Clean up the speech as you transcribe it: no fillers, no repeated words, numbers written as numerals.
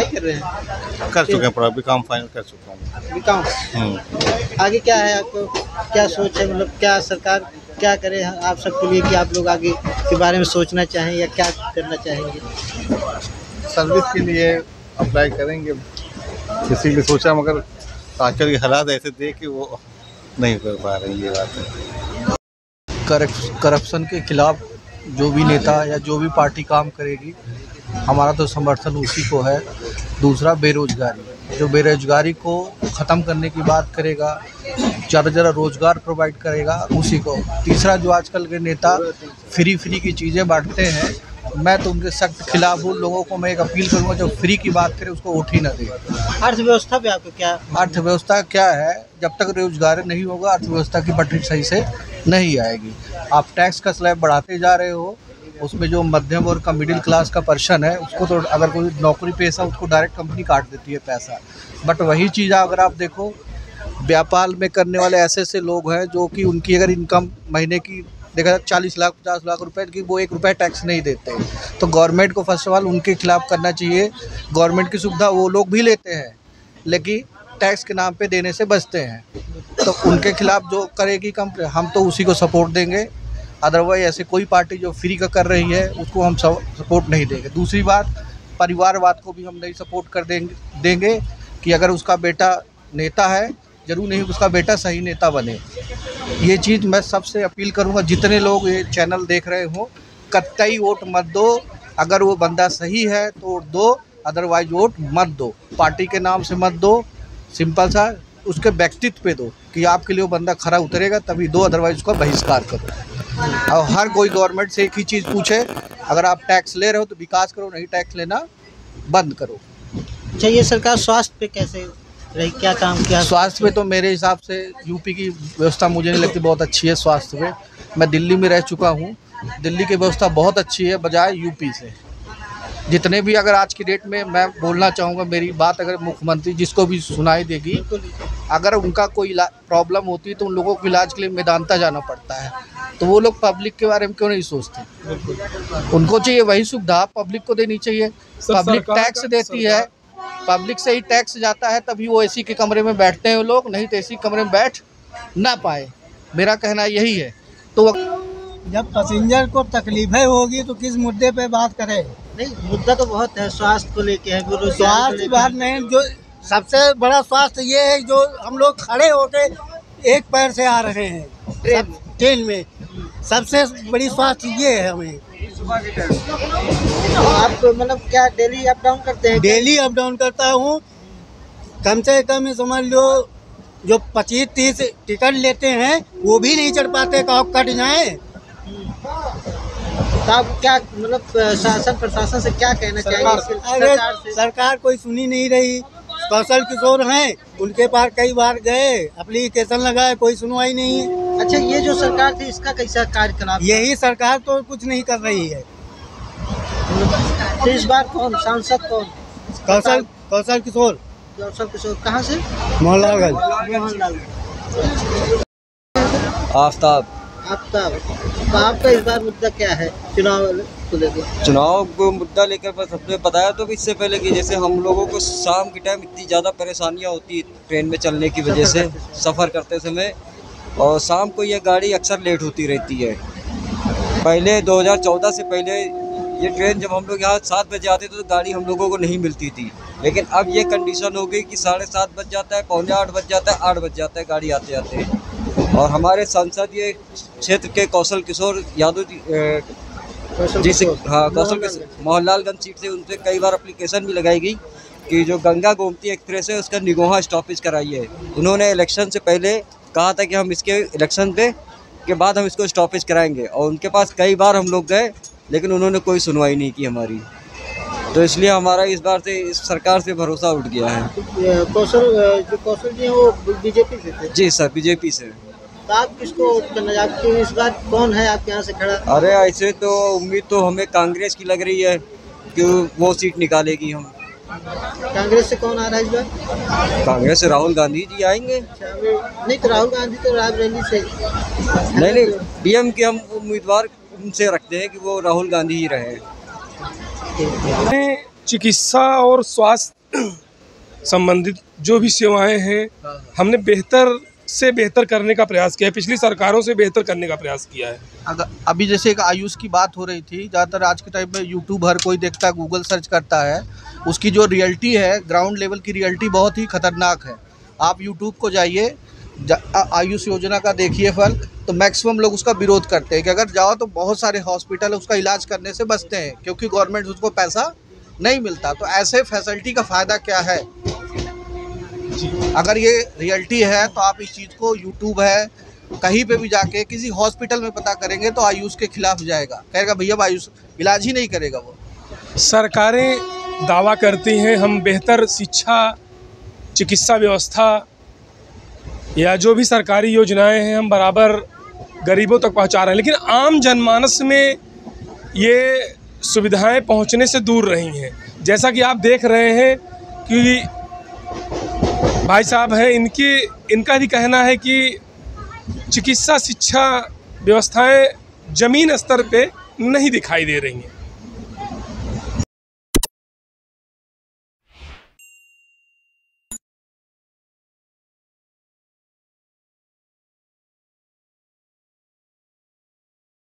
कर रहे हैं? कर चुके हैं, पूरा बीकॉम फाइनल कर चुका हूँ। बीकॉम। आगे क्या है आपको, क्या सोच है, मतलब क्या सरकार क्या करे आप सबके लिए कि आप लोग आगे के बारे में सोचना चाहें या क्या करना चाहेंगे? सर्विस के लिए अप्लाई करेंगे, इसीलिए सोचा, मगर आजकल के हालात ऐसे थे कि वो नहीं कर पा रहे हैं, ये बात है। करप्शन के खिलाफ जो भी नेता या जो भी पार्टी काम करेगी, हमारा तो समर्थन उसी को है। दूसरा, बेरोजगारी, जो बेरोजगारी को ख़त्म करने की बात करेगा, ज़्यादा रोज़गार प्रोवाइड करेगा, उसी को। तीसरा, जो आजकल के नेता फ्री की चीज़ें बांटते हैं, मैं तो उनके सख्त खिलाफ हूँ। लोगों को मैं एक अपील करूँगा, जो फ्री की बात करे उसको वोट ही ना दे। अर्थव्यवस्था पे आपको क्या? अर्थव्यवस्था क्या है, जब तक रोजगार नहीं होगा अर्थव्यवस्था की पटरी सही से नहीं आएगी। आप टैक्स का स्लैब बढ़ाते जा रहे हो, उसमें जो मध्यम वर्ग का मिडिल क्लास का पर्सन है उसको तो अगर कोई नौकरी पेशा उसको डायरेक्ट कंपनी काट देती है पैसा। बट वही चीज़ अगर आप देखो, व्यापार में करने वाले ऐसे लोग हैं जो कि उनकी अगर इनकम महीने की देखा जाए 40 लाख 50 लाख रुपए की, वो 1 रुपया टैक्स नहीं देते। तो गवर्नमेंट को फर्स्ट ऑफ ऑल उनके खिलाफ करना चाहिए। गवर्नमेंट की सुविधा वो लोग भी लेते हैं लेकिन टैक्स के नाम पे देने से बचते हैं, तो उनके खिलाफ जो करेगी कंपनी, हम तो उसी को सपोर्ट देंगे। अदरवाइज ऐसे कोई पार्टी जो फ्री का कर रही है उसको हम सपोर्ट नहीं देंगे। दूसरी बात, परिवारवाद को भी हम नहीं सपोर्ट कर देंगे कि अगर उसका बेटा नेता है, जरूर नहीं उसका बेटा सही नेता बने। ये चीज़ मैं सबसे अपील करूँगा, जितने लोग ये चैनल देख रहे हो, कतई वोट मत दो। अगर वो बंदा सही है तो वोट दो, अदरवाइज वोट मत दो। पार्टी के नाम से मत दो, सिंपल सा उसके व्यक्तित्व पे दो कि आपके लिए वो बंदा खरा उतरेगा तभी दो, अदरवाइज उसका बहिष्कार करो। और हर कोई गवर्नमेंट से एक ही चीज़ पूछे, अगर आप टैक्स ले रहे हो तो विकास करो, नहीं टैक्स लेना बंद करो। अच्छा, ये सरकार स्वास्थ्य पे कैसे रही, क्या काम किया? स्वास्थ्य पे तो मेरे हिसाब से यूपी की व्यवस्था मुझे नहीं लगती बहुत अच्छी है स्वास्थ्य पे। मैं दिल्ली में रह चुका हूँ, दिल्ली की व्यवस्था बहुत अच्छी है बजाय यूपी से। जितने भी अगर आज की डेट में मैं बोलना चाहूँगा, मेरी बात अगर मुख्यमंत्री जिसको भी सुनाई देगी, अगर उनका कोई प्रॉब्लम होती है तो उन लोगों को इलाज के लिए मैदानता जाना पड़ता है, तो वो लोग पब्लिक के बारे में क्यों नहीं सोचते? उनको चाहिए वही सुविधा पब्लिक को देनी चाहिए। पब्लिक टैक्स देती है, पब्लिक से ही टैक्स जाता है, तभी वो एसी के कमरे में बैठते हैं वो लोग, नहीं तो एसी कमरे में बैठ ना पाए। मेरा कहना यही है। तो जब पैसेंजर को तकलीफें होगी तो किस मुद्दे पे बात करें? नहीं, मुद्दा तो बहुत है, स्वास्थ्य को लेके है, स्वास्थ्य की बात नहीं, जो सबसे बड़ा स्वास्थ्य ये है जो हम लोग खड़े होके एक पैर से आ रहे हैं ट्रेन में, सबसे बड़ी स्वास्थ्य ये है हमें। आप मतलब क्या डेली अप डाउन करते हैं? डेली अप डाउन करता हूँ, कम से कम समझ लो जो 25-30 टिकट लेते हैं वो भी नहीं चढ़ पाते, कहो कट जाए। तो आप क्या मतलब शासन प्रशासन से क्या कहना चाहिए? सरकार कोई सुनी नहीं रही। कौशल किशोर हैं, उनके पास कई बार गए, एप्लीकेशन लगाए, कोई सुनवाई नहीं है। अच्छा, ये जो सरकार थी इसका कैसा कार्यकलाप? यही सरकार तो कुछ नहीं कर रही है। तो इस बार कौन सांसद, कौन? कौशल किशोर। कौशल किशोर कहाँ से? मोहनलालगंज। आफ्ताब। तो आपका इस बार मुद्दा क्या है चुनाव को लेकर? चुनाव को मुद्दा लेकर बस हमने बताया तो इससे पहले कि जैसे हम लोगों को शाम के टाइम इतनी ज़्यादा परेशानियां होती ट्रेन में चलने की वजह से, सफ़र करते समय, और शाम को ये गाड़ी अक्सर लेट होती रहती है। पहले 2014 से पहले ये ट्रेन जब हम लोग यहाँ 7 बजे आते थे तो गाड़ी हम लोगों को नहीं मिलती थी, लेकिन अब ये कंडीशन हो गई कि 7:30 बज जाता है, 7:45 बज जाता है, 8 बज जाता है गाड़ी आते आते। और हमारे संसदीय क्षेत्र के कौशल किशोर यादव जी से, हाँ, कौशल किशोर मोहनलालगंज सीट से, उनसे कई बार एप्लीकेशन भी लगाई गई कि जो गंगा गोमती एक्सप्रेस है उसका निगोहा स्टॉपेज कराइए। उन्होंने इलेक्शन से पहले कहा था कि हम इसके इलेक्शन के बाद हम इसको स्टॉपेज कराएंगे, और उनके पास कई बार हम लोग गए लेकिन उन्होंने कोई सुनवाई नहीं की हमारी। तो इसलिए हमारा इस बार से इस सरकार से भरोसा उठ गया है। कौशल जी वो बीजेपी से थे? जी सर, बीजेपी से। तो आप किसको करना, आपकी इस बार कौन है आपके यहाँ से खड़ा? अरे ऐसे तो उम्मीद तो हमें कांग्रेस की लग रही है कि वो सीट निकालेगी। हम कांग्रेस से कौन आ रहा है इस बार? कांग्रेस से राहुल गांधी जी आएंगे। नहीं तो राहुल गांधी तो रायबरेली से। नहीं, डीएम के हम उम्मीदवार उनसे रखते हैं कि वो राहुल गांधी ही रहे। चिकित्सा और स्वास्थ्य संबंधित जो भी सेवाएं हैं हमने बेहतर से बेहतर करने का प्रयास किया है, पिछली सरकारों से बेहतर करने का प्रयास किया है। अगर अभी जैसे एक आयुष की बात हो रही थी, ज़्यादातर आज के टाइम में यूट्यूब हर कोई देखता है, गूगल सर्च करता है, उसकी जो रियलिटी है ग्राउंड लेवल की रियलिटी बहुत ही खतरनाक है। आप यूट्यूब को जाइए, आयुष योजना का देखिए फल, तो मैक्सिमम लोग उसका विरोध करते हैं कि अगर जाओ तो बहुत सारे हॉस्पिटल उसका इलाज करने से बचते हैं क्योंकि गवर्नमेंट उसको पैसा नहीं मिलता। तो ऐसे फैसिलिटी का फ़ायदा क्या है? अगर ये रियलिटी है तो आप इस चीज़ को, यूट्यूब है, कहीं पे भी जाके किसी हॉस्पिटल में पता करेंगे तो आयुष के खिलाफ जाएगा, कहेगा भैया आयुष इलाज ही नहीं करेगा। वो सरकारें दावा करती हैं हम बेहतर शिक्षा, चिकित्सा व्यवस्था या जो भी सरकारी योजनाएं हैं हम बराबर गरीबों तक पहुंचा रहे हैं, लेकिन आम जनमानस में ये सुविधाएं पहुंचने से दूर रही हैं। जैसा कि आप देख रहे हैं कि भाई साहब हैं, इनका भी कहना है कि चिकित्सा शिक्षा व्यवस्थाएं ज़मीन स्तर पे नहीं दिखाई दे रही हैं।